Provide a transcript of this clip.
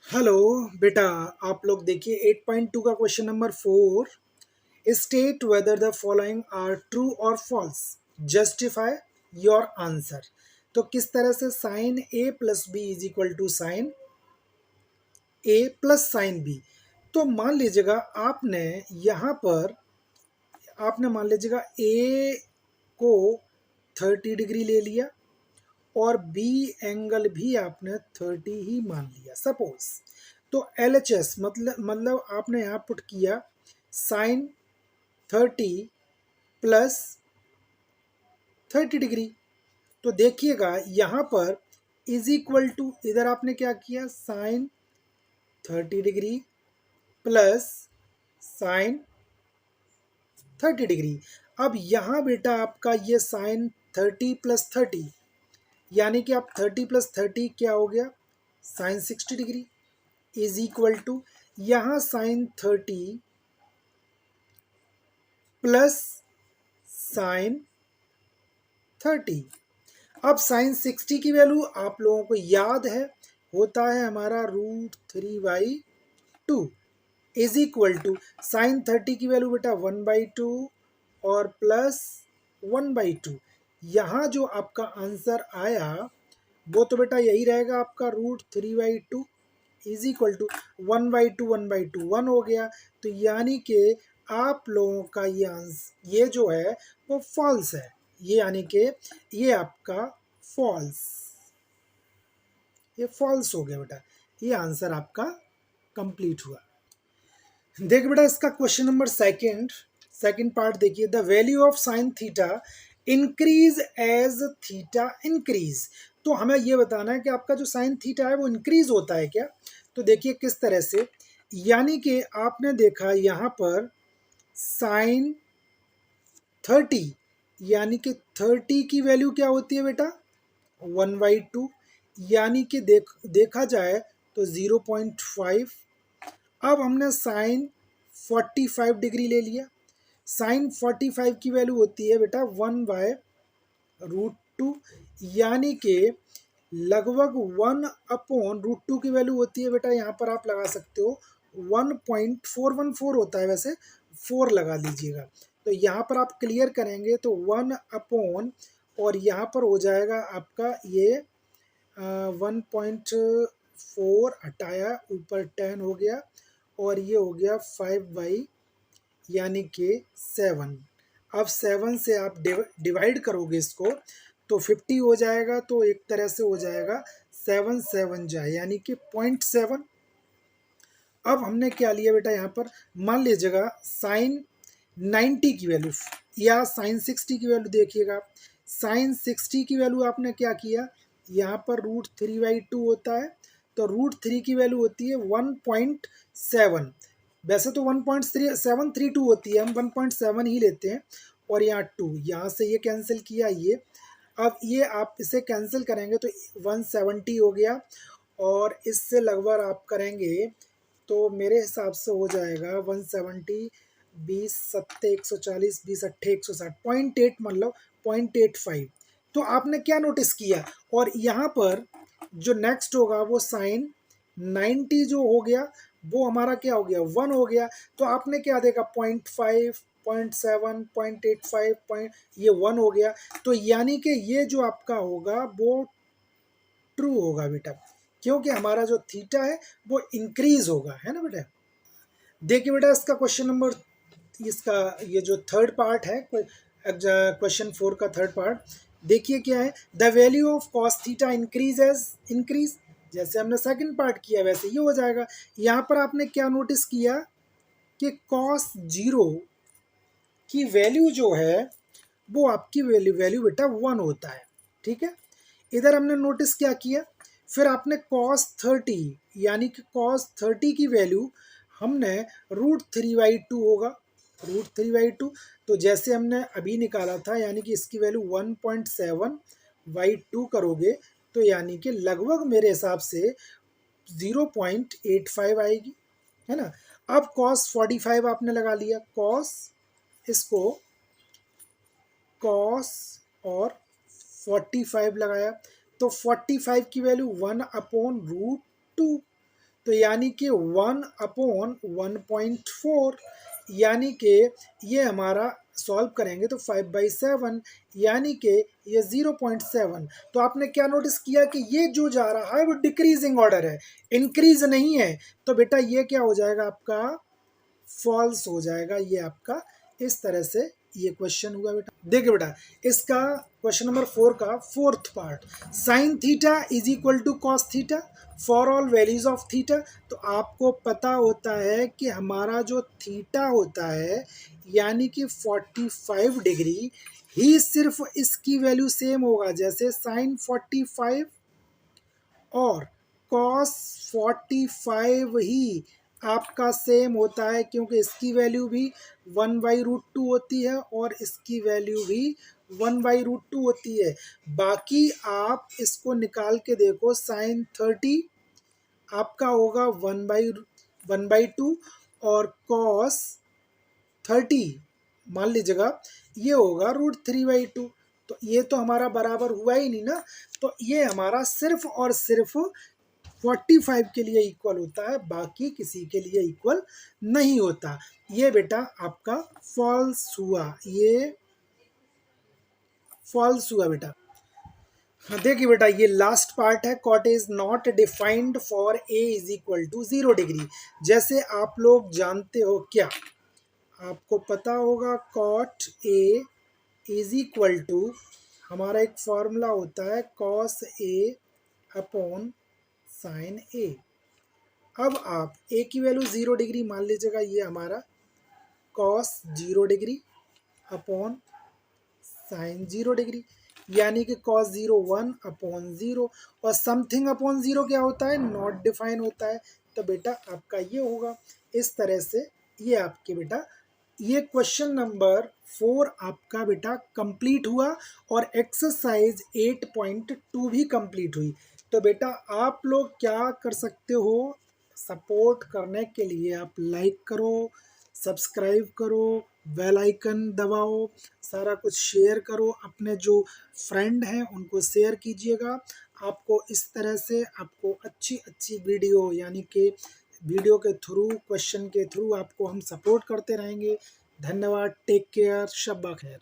Hello बेटा। आप लोग देखिए 8.2 का question number 4। State whether the following are true और फॉल्स, जस्टिफाई योर आंसर। तो किस तरह से sine A plus B is equal to sine A plus sine B. तो मान लीजिएगा आपने यहाँ पर आपने मान लीजिएगा ए को 30 डिग्री ले लिया और बी एंगल भी आपने 30 ही मान लिया सपोज। तो LHS मतलब आपने यहाँ पुट किया साइन 30 प्लस 30 डिग्री। तो देखिएगा यहाँ पर इज इक्वल टू, इधर आपने क्या किया sine 30 degree plus sine 30 degree. अब यहाँ बेटा आपका ये साइन 30 प्लस 30 यानी कि आप 30 प्लस 30 क्या हो गया sine 60 degree is equal to यहाँ साइन 30 प्लस साइन 30। अब साइन 60 की वैल्यू आप लोगों को याद है होता है हमारा √3/2 इज इक्वल टू साइन 30 की वैल्यू बेटा 1/2 और प्लस 1/2। यहाँ जो आपका आंसर आया वो तो बेटा यही रहेगा आपका √3/2 इज इक्वल टू 1/2 1 हो गया। तो यानी कि आप लोगों का ये आंसर ये जो है वो फॉल्स है। ये यानी कि ये आपका फॉल्स, ये फॉल्स हो गया बेटा। ये आंसर आपका कंप्लीट हुआ। देख बेटा इसका क्वेश्चन नंबर सेकंड पार्ट देखिए। The value of sine theta increase as theta increase. तो हमें ये बताना है कि आपका जो साइन थीटा है वो इंक्रीज होता है क्या। तो देखिए किस तरह से, यानी कि आपने देखा यहाँ पर साइन 30 यानी कि 30 की वैल्यू क्या होती है बेटा 1/2 यानी कि देखा जाए तो 0.5। अब हमने साइन 45 डिग्री ले लिया। साइन 45 की वैल्यू होती है बेटा 1/√2 यानी कि लगभग 1/√2 की वैल्यू होती है बेटा। यहाँ पर आप लगा सकते हो 1.414 होता है, वैसे 4 लगा लीजिएगा। तो यहाँ पर आप क्लियर करेंगे तो 1 और यहाँ पर हो जाएगा आपका ये 1.4 हटाया ऊपर 10 हो गया और ये हो गया 5 यानी कि 7। अब 7 से आप डिवाइड करोगे इसको तो 50 हो जाएगा। तो एक तरह से हो जाएगा 7 7 जाए यानी कि 0.7। अब हमने क्या लिया बेटा यहाँ पर, मान लीजिएगा साइन 90 की वैल्यू या साइन 60 की वैल्यू देखिएगा। साइन 60 की वैल्यू आपने क्या किया, यहाँ पर √3/2 होता है तो √3 की वैल्यू होती है 1.7। वैसे तो 1.732 होती है, हम 1.7 ही लेते हैं और यहाँ 2, यहाँ से ये कैंसिल किया ये। अब ये आप इसे कैंसिल करेंगे तो 170 हो गया और इससे लगभग आप करेंगे तो मेरे हिसाब से हो जाएगा 170 20 सत्ते 140 20 अट्ठे 160 0.8 मतलब 0.85। तो आपने क्या नोटिस किया, और यहाँ पर जो नेक्स्ट होगा वो साइन 90 जो हो गया वो हमारा क्या हो गया 1 हो गया। तो आपने क्या देखा 0.5 0.7 0.85 पॉइंट ये 1 हो गया। तो यानी कि ये जो आपका होगा वो ट्रू होगा बेटा, क्योंकि हमारा जो थीटा है वो इंक्रीज होगा, है ना बेटा। देखिए बेटा इसका क्वेश्चन नंबर, इसका ये जो थर्ड पार्ट है क्वेश्चन 4 का थर्ड पार्ट देखिए क्या है। The value of cos theta increase as increase, जैसे हमने सेकंड पार्ट किया वैसे ये हो जाएगा। यहाँ पर आपने क्या नोटिस किया कि कॉस 0 की वैल्यू जो है वो आपकी वैल्यू बेटा 1 होता है, ठीक है। इधर हमने नोटिस क्या किया, फिर आपने कॉस 30 यानी कि कॉस 30 की वैल्यू हमने √3/2 होगा √3/2। तो जैसे हमने अभी निकाला था यानी कि इसकी वैल्यू 1.7/2 करोगे तो यानी कि लगभग मेरे हिसाब से 0.85 आएगी, है ना। अब कॉस 45 आपने लगा लिया, कॉस इसको कॉस और 45 लगाया तो 45 की वैल्यू 1/√2। तो यानी कि 1/1.4, यानी कि ये हमारा सॉल्व करेंगे तो 5/7, यानी कि ये 0.7। तो आपने क्या नोटिस किया कि ये जो जा रहा है वो डिक्रीजिंग ऑर्डर है, इंक्रीज नहीं है। तो बेटा ये क्या हो जाएगा आपका, फॉल्स हो जाएगा। ये आपका इस तरह से ये क्वेश्चन हुआ बेटा। देखिए बेटा, इसका क्वेश्चन नंबर 4 का fourth part, sine theta is equal to cos theta for all values of theta. तो आपको पता होता है कि हमारा जो थीटा होता है यानी कि 45 डिग्री ही सिर्फ इसकी वैल्यू सेम होगा, जैसे साइन 45 और कॉस 45 ही आपका सेम होता है, क्योंकि इसकी वैल्यू भी 1/√2 होती है और इसकी वैल्यू भी 1/√2 होती है। बाकी आप इसको निकाल के देखो, साइन 30 आपका होगा 1/2 और कॉस 30 मान लीजिएगा ये होगा √3/2। तो ये तो हमारा बराबर हुआ ही नहीं ना। तो ये हमारा सिर्फ और सिर्फ 45 के लिए इक्वल होता है, बाकी किसी के लिए इक्वल नहीं होता। ये बेटा आपका फॉल्स हुआ, ये फॉल्स हुआ बेटा। हाँ देखिए बेटा, ये लास्ट पार्ट है, cot is not defined for A is equal to 0 degree. जैसे आप लोग जानते हो, क्या आपको पता होगा, cot A is equal to, हमारा एक फॉर्मूला होता है cos A upon sine A. अब आप ए की वैल्यू 0 डिग्री मान लीजिएगा, ये हमारा cos 0 degree upon sine 0 degree, यानी कि कॉस 0 1/0, और समथिंग अपॉन 0 क्या होता है, नॉट डिफाइन होता है। तो बेटा आपका ये होगा इस तरह से। ये आपके बेटा ये क्वेश्चन नंबर 4 आपका बेटा कंप्लीट हुआ और एक्सरसाइज 8.2 भी कंप्लीट हुई। तो बेटा आप लोग क्या कर सकते हो, सपोर्ट करने के लिए आप लाइक करो, सब्सक्राइब करो, बेल आइकन दबाओ, सारा कुछ शेयर करो, अपने जो फ्रेंड हैं उनको शेयर कीजिएगा। आपको इस तरह से आपको अच्छी अच्छी वीडियो, यानी कि वीडियो के थ्रू, क्वेश्चन के थ्रू आपको हम सपोर्ट करते रहेंगे। धन्यवाद, टेक केयर, शब्बा खैर।